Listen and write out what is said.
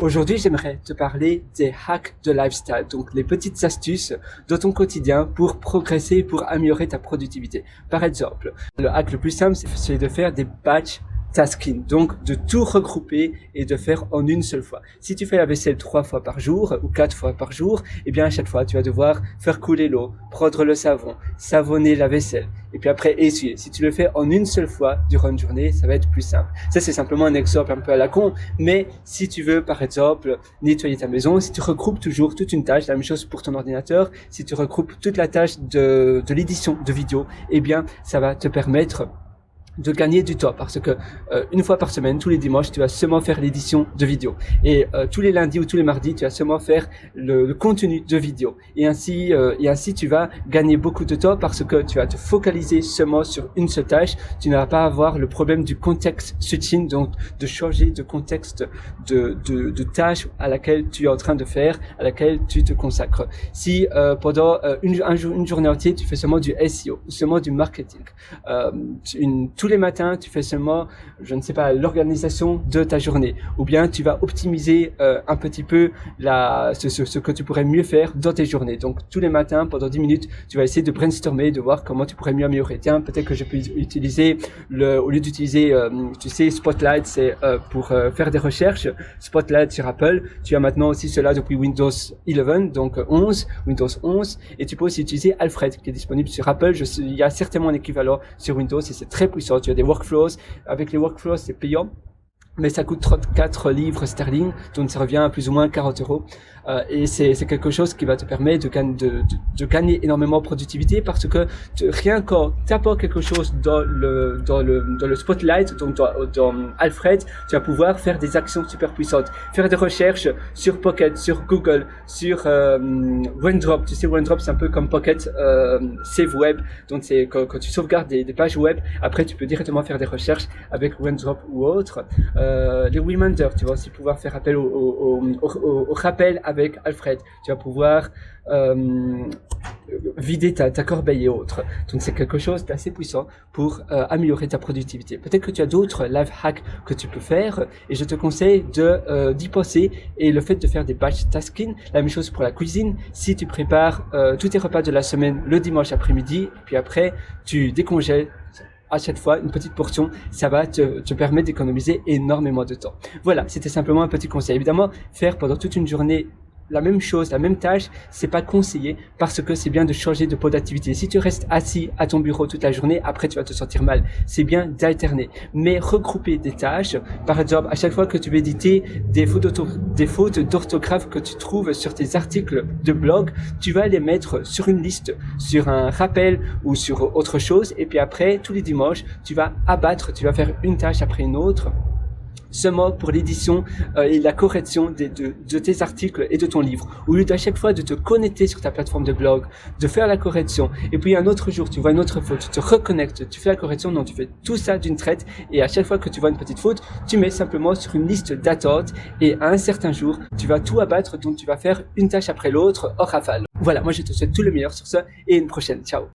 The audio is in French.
Aujourd'hui, j'aimerais te parler des hacks de lifestyle, donc les petites astuces de ton quotidien pour progresser, pour améliorer ta productivité. Par exemple, le hack le plus simple, c'est de faire des batch tasking, donc de tout regrouper et de faire en une seule fois. Si tu fais la vaisselle 3 fois par jour ou 4 fois par jour, eh bien à chaque fois tu vas devoir faire couler l'eau, prendre le savon, savonner la vaisselle et puis après essuyer. Si tu le fais en une seule fois durant une journée, ça va être plus simple. Ça c'est simplement un exemple un peu à la con, mais si tu veux par exemple nettoyer ta maison, si tu regroupes toujours toute une tâche, la même chose pour ton ordinateur, si tu regroupes toute la tâche de l'édition de vidéo, eh bien ça va te permettre de gagner du temps parce que une fois par semaine, tous les dimanches, tu vas seulement faire l'édition de vidéo et tous les lundis ou tous les mardis, tu vas seulement faire le contenu de vidéo et ainsi tu vas gagner beaucoup de temps parce que tu vas te focaliser seulement sur une seule tâche. Tu ne vas pas avoir le problème du context switching, donc de changer de contexte de tâche à laquelle tu es en train de faire, à laquelle tu te consacres. Si pendant une journée entière, tu fais seulement du SEO, seulement du marketing, tous les matins, tu fais seulement, je ne sais pas, l'organisation de ta journée. Ou bien tu vas optimiser un petit peu ce que tu pourrais mieux faire dans tes journées. Donc tous les matins, pendant 10 minutes, tu vas essayer de brainstormer, de voir comment tu pourrais mieux améliorer. Tiens, peut-être que je peux utiliser, au lieu d'utiliser, tu sais, Spotlight, c'est pour faire des recherches. Spotlight sur Apple. Tu as maintenant aussi cela depuis Windows 11, donc Windows 11. Et tu peux aussi utiliser Alfred, qui est disponible sur Apple. Il y a certainement un équivalent sur Windows et c'est très puissant. Tu as des workflows. Avec les workflows, c'est payant, mais ça coûte 34 livres sterling, donc ça revient à plus ou moins 40 €. Et c'est quelque chose qui va te permettre de gagner énormément de productivité parce que rien qu'en tapant quelque chose dans le Spotlight, donc dans Alfred, tu vas pouvoir faire des actions super puissantes, faire des recherches sur Pocket, sur Google, sur OneDrop. Tu sais, OneDrop c'est un peu comme Pocket, Save Web, donc c'est quand tu sauvegardes des pages web, après tu peux directement faire des recherches avec OneDrop ou autre. Les reminders, tu vas aussi pouvoir faire appel au rappel avec Alfred. Tu vas pouvoir vider ta corbeille et autres. Donc c'est quelque chose d'assez puissant pour améliorer ta productivité. Peut-être que tu as d'autres life hacks que tu peux faire et je te conseille d'y penser. Et le fait de faire des batch tasking, la même chose pour la cuisine. Si tu prépares tous tes repas de la semaine le dimanche après-midi, puis après tu décongèles à chaque fois une petite portion, ça va te permettre d'économiser énormément de temps. Voilà, c'était simplement un petit conseil. Évidemment, faire pendant toute une journée la même chose, la même tâche, c'est pas conseillé parce que c'est bien de changer de pôle d'activité. Si tu restes assis à ton bureau toute la journée, après tu vas te sentir mal. C'est bien d'alterner. Mais regrouper des tâches, par exemple, à chaque fois que tu veux éditer des fautes d'orthographe que tu trouves sur tes articles de blog, tu vas les mettre sur une liste, sur un rappel ou sur autre chose. Et puis après, tous les dimanches, tu vas faire une tâche après une autre, seulement pour l'édition et la correction de tes articles et de ton livre. Au lieu d'à chaque fois de te connecter sur ta plateforme de blog, de faire la correction, et puis un autre jour, tu vois une autre faute, tu te reconnectes, tu fais la correction, non, tu fais tout ça d'une traite, et à chaque fois que tu vois une petite faute, tu mets simplement sur une liste d'attente, et à un certain jour, tu vas tout abattre, donc tu vas faire une tâche après l'autre, hors rafale. Voilà, moi je te souhaite tout le meilleur sur ça, et une prochaine. Ciao.